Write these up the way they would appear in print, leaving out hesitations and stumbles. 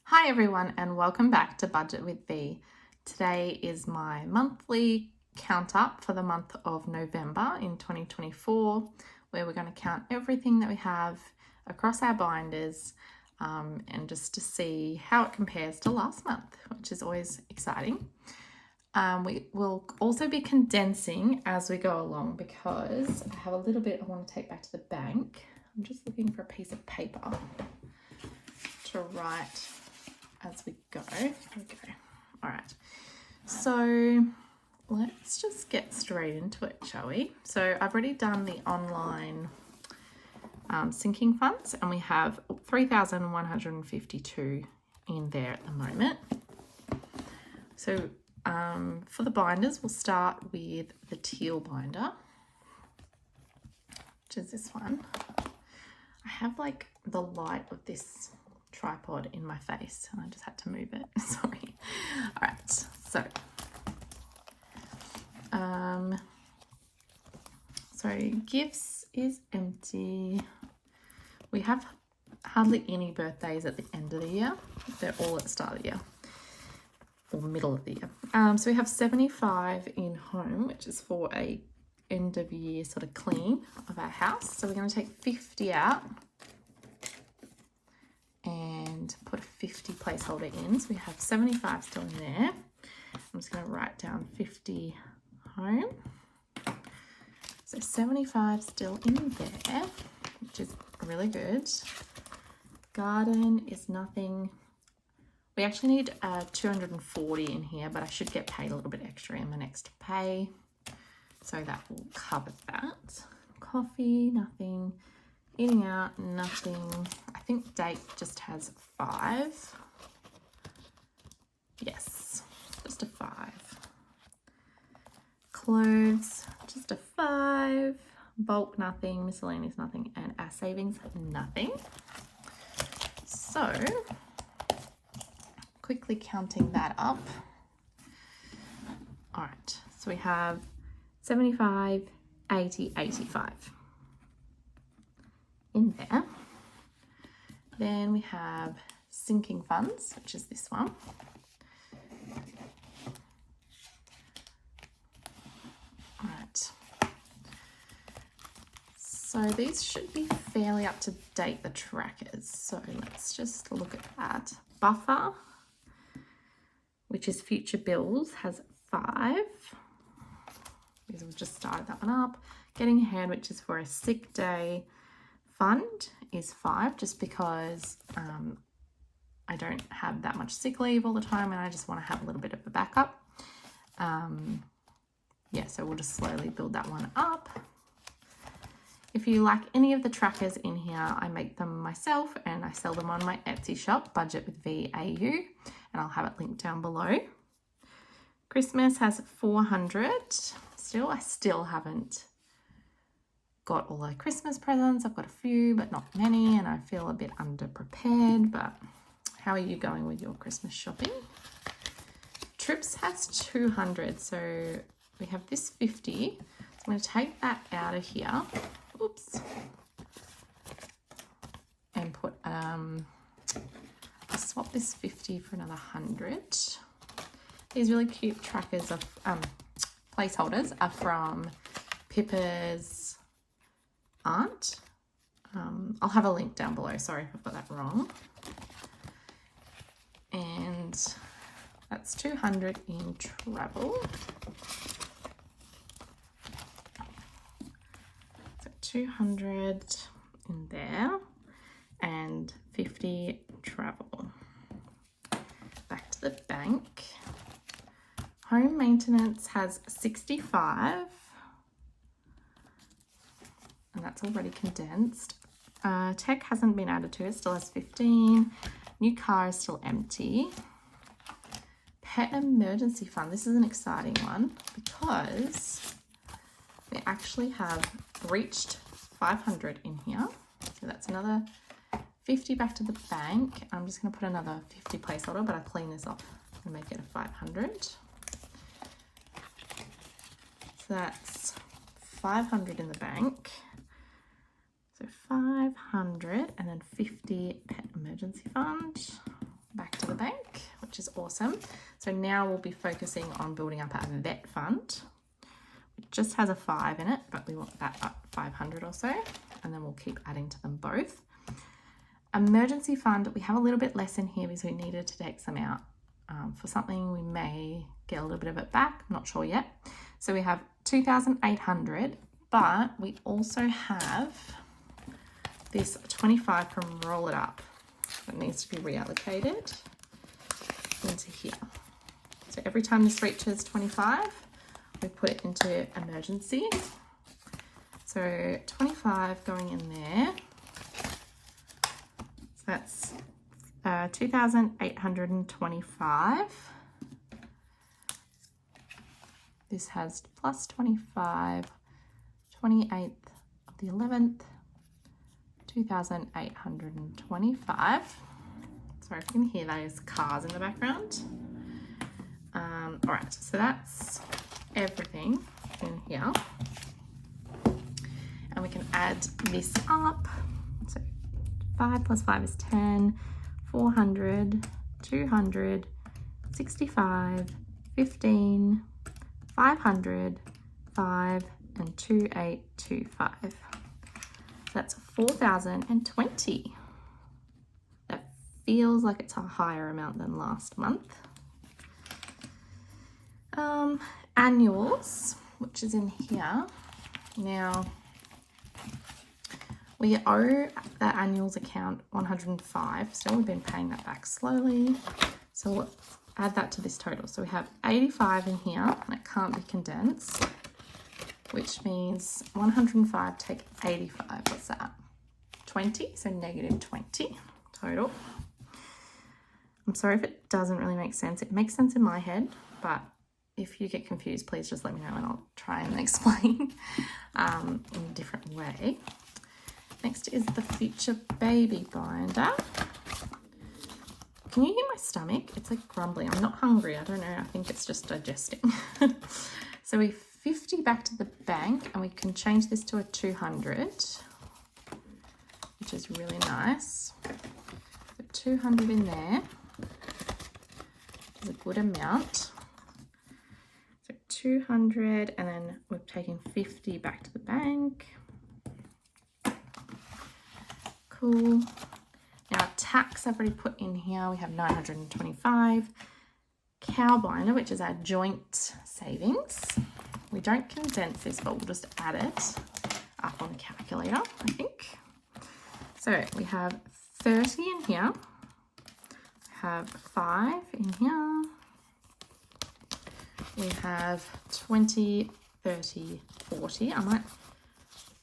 Hi everyone and welcome back to Budget with V. Today is my monthly count up for the month of November in 2024, where we're going to count everything that we have across our binders and just to see how it compares to last month, which is always exciting. We will also be condensing as we go along because I have a little bit I want to take back to the bank. I'm just looking for a piece of paper to write as we go. Here we go. All right. So let's just get straight into it, shall we? So I've already done the online sinking funds and we have 3,152 in there at the moment. So for the binders, we'll start with the teal binder, which is this one. I have like the light of this tripod in my face and I just had to move it. Sorry. All right, so gifts is empty. We have hardly any birthdays at the end of the year. They're all at the start of the year or middle of the year. So we have 75 in home, which is for a end of year sort of clean of our house. So we're going to take 50 out and put a 50 placeholder in. So we have 75 still in there. I'm just going to write down 50 home. So 75 still in there, which is really good. Garden is nothing. We actually need 240 in here, but I should get paid a little bit extra in my next pay. So that will cover that. Coffee, nothing. Eating out, nothing. I think date just has 5. Yes, just a 5. Clothes, just a 5. Bulk, nothing. Miscellaneous, nothing. And our savings, nothing. So, quickly counting that up. All right, so we have 75, 80, 85. In there. Then we have sinking funds, which is this one. All right. So these should be fairly up to date, the trackers. So let's just look at that. Buffer, which is future bills, has 5. Because we've just started that one up. Getting ahead, which is for a sick day. Fund is 5, just because I don't have that much sick leave all the time and I just want to have a little bit of a backup. Yeah, so we'll just slowly build that one up. If you like any of the trackers in here, I make them myself and I sell them on my Etsy shop, Budget with VAU, and I'll have it linked down below. Christmas has 400 still. I still haven't got all the Christmas presents. I've got a few, but not many, and I feel a bit underprepared. But how are you going with your Christmas shopping? Trips has 200, so we have this 50. So I'm going to take that out of here. Oops. And put, I'll swap this 50 for another 100. These really cute trackers of placeholders are from Pippa's aunt. I'll have a link down below. Sorry if I've got that wrong. And that's 200 in travel. So 200 in there and 50 travel. Back to the bank. Home maintenance has 65. And that's already condensed. Tech hasn't been added to it, still has 15. New car is still empty. Pet emergency fund, this is an exciting one because we actually have reached 500 in here. So that's another 50 back to the bank. I'm just going to put another 50 placeholder, but I'll clean this off and make it a 500. So that's 500 in the bank. So 500 and then 50 pet emergency fund. Back to awesome. So now we'll be focusing on building up our vet fund. It just has a 5 in it, but we want that up 500 or so, and then we'll keep adding to them both. Emergency fund, we have a little bit less in here because we needed to take some out for something. We may get a little bit of it back, I'm not sure yet. So we have 2,800, but we also have this 25 from Roll It Up that needs to be reallocated into here. So every time this reaches 25, we put it into emergency. So 25 going in there. So that's 2,825. This has plus 25, 28th of the 11th, 2,825. Sorry if you can hear those cars in the background. All right, so that's everything in here. And we can add this up. So 5 plus 5 is 10, 400, 200, 65, 15, 500, 5, and 2,825. So that's 4,020. That feels like it's a higher amount than last month. Annuals, which is in here. Now, we owe that annuals account 105. So we've been paying that back slowly. So we'll add that to this total. So we have 85 in here, and it can't be condensed, which means 105 take 85. What's that? 20, so negative 20 total. I'm sorry if it doesn't really make sense. It makes sense in my head, but if you get confused, please just let me know and I'll try and explain in a different way. Next is the future baby binder. Can you hear my stomach? It's like grumbling. I'm not hungry. I don't know. I think it's just digesting. So we 50 back to the bank, and we can change this to a 200, which is really nice. So 200 in there is a good amount. So 200, and then we're taking 50 back to the bank. Cool. Now tax I've already put in here. We have 925. Cow binder, which is our joint savings. We don't condense this, but we'll just add it up on the calculator, I think. So we have 30 in here. We have 5 in here. We have 20, 30, 40. I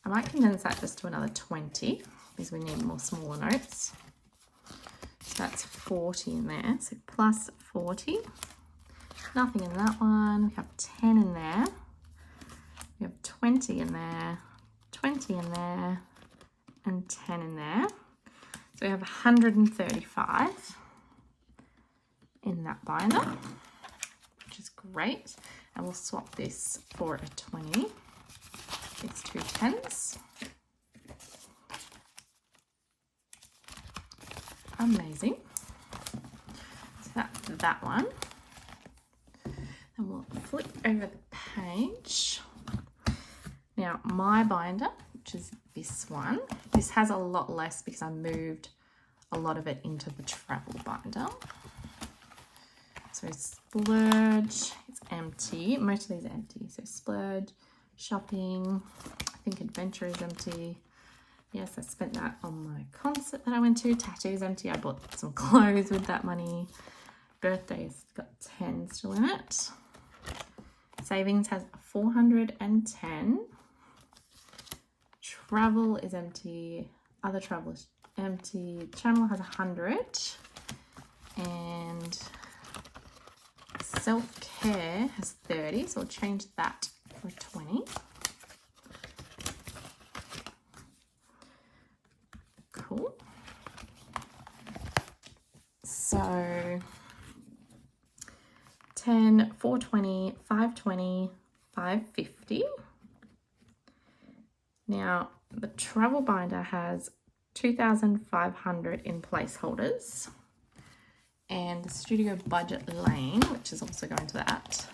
might condense that just to another 20 because we need more smaller notes. So that's 40 in there. So plus 40. Nothing in that one. We have 10 in there. We have 20 in there, 20 in there, and 10 in there. So we have 135 in that binder, which is great. And we'll swap this for a 20. It's 2 10s. Amazing. So that's that one. And we'll flip over the page. Now my binder, which is this one, this has a lot less because I moved a lot of it into the travel binder. So splurge, it's empty. Most of these are empty. So splurge, shopping, I think adventure is empty. Yes, I spent that on my concert that I went to. Tattoo's empty. I bought some clothes with that money. Birthday's got 10 still in it. Savings has 410. Travel is empty. Other travel is empty. Channel has 100. And self-care has 30. So we'll change that for 20. Cool. So 10, 420, 520, 550. Now the travel binder has 2,500 in placeholders, and the studio budget lane, which is also going to that,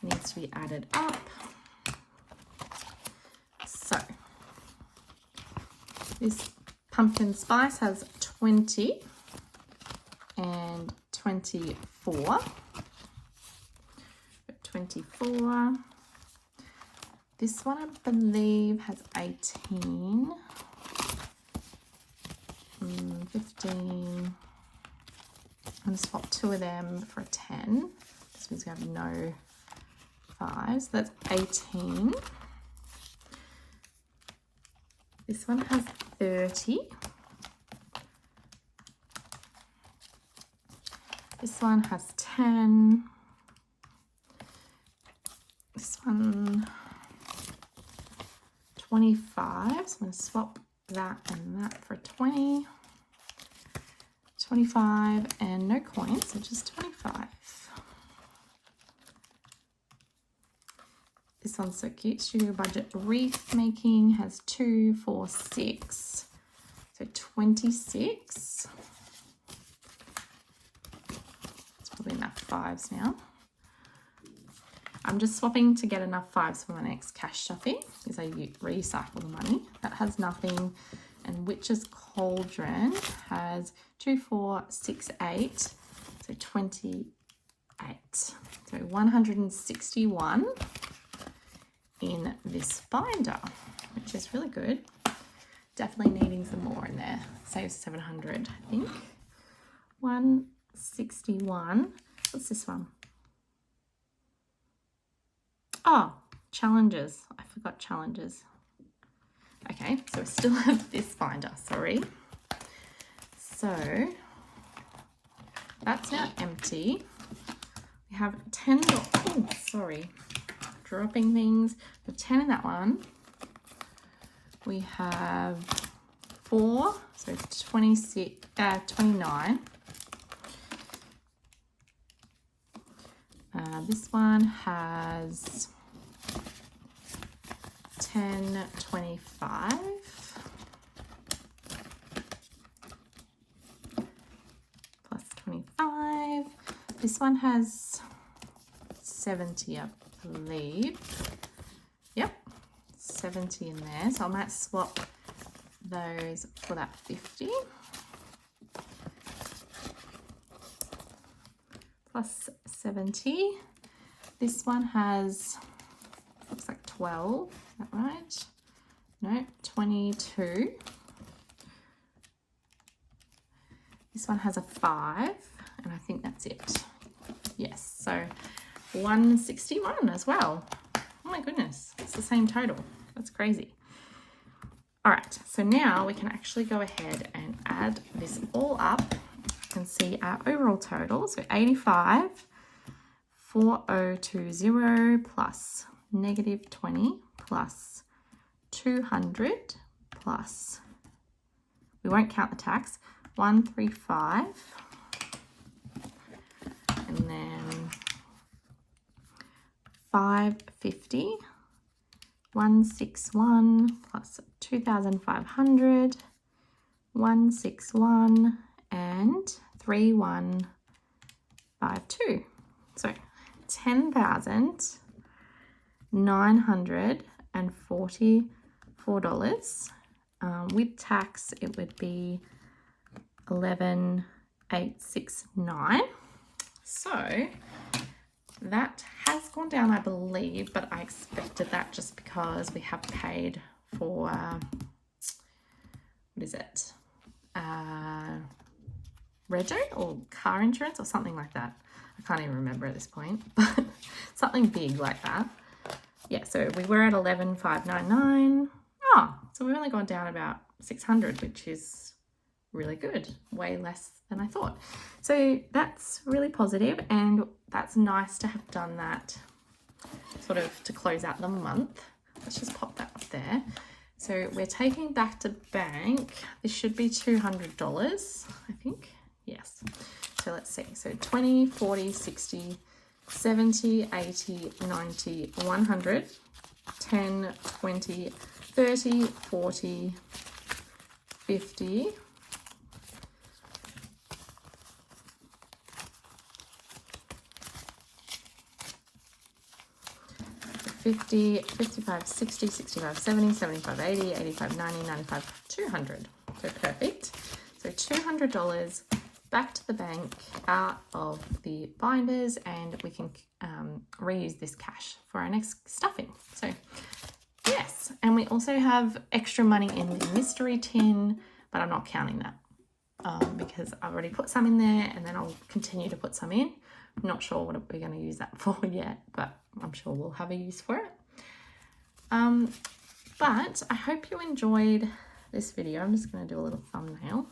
needs to be added up. So this pumpkin spice has 20 and 24. 24. This one, I believe, has 18, 15. I'm going to swap 2 of them for a 10. This means we have no 5s. So that's 18. This one has 30. This one has 10. This one, 25. So I'm going to swap that and that for 20. 25 and no coins, so just 25. This one's so cute. Studio budget wreath making has 2, 4, 6. So 26. It's probably enough 5s now. I'm just swapping to get enough 5s for my next cash stuffing because I recycle the money. That has nothing. And Witch's Cauldron has 2, 4, 6, 8. So 28. So 161 in this binder, which is really good. Definitely needing some more in there. Saves 700, I think. 161. What's this one? Oh, challenges. I forgot challenges. Okay, so we still have this binder, sorry. So that's now empty. We have 10, oh, sorry, dropping things. We have 10 in that one. We have 4, so 26, 29. This one has 10, 25. Plus 25. This one has 70, I believe. Yep, 70 in there. So I might swap those for that 50. Plus 70. This one has, looks like 12. Is that right? No, 22. This one has a 5, and I think that's it. Yes, so 161 as well. Oh my goodness, it's the same total. That's crazy. All right, so now we can actually go ahead and add this all up and see our overall total. So 85, 4020 plus negative 20 plus 200 plus, we won't count the tax, 135, and then 550, 161 plus 2,500, 161 and 3152. So $10,944. With tax, it would be 11,869. So that has gone down, I believe, but I expected that just because we have paid for what is it? Rego or car insurance or something like that. I can't even remember at this point, but something big like that. Yeah, so we were at 11,599. Oh, so we've only gone down about 600, which is really good. Way less than I thought. So that's really positive, and that's nice to have done that sort of to close out the month. Let's just pop that up there. So we're taking back to bank. This should be $200, I think. Yes. So let's see. So 20, 40, 60, 70, 80, 90, 100, 10, 20, 30, 40, 50, 50, 55, 60, 65, 70, 75, 80, 85, 90, 95, 200. So perfect. So $200 back to the bank out of the binders, and we can reuse this cash for our next stuffing. So yes, and we also have extra money in the mystery tin, but I'm not counting that because I've already put some in there, and then I'll continue to put some in. I'm not sure what we're going to use that for yet, but I'm sure we'll have a use for it. But I hope you enjoyed this video. I'm just going to do a little thumbnail,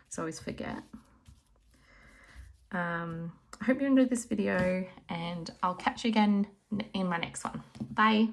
so I always forget. I hope you enjoyed this video, and I'll catch you again in my next one. Bye.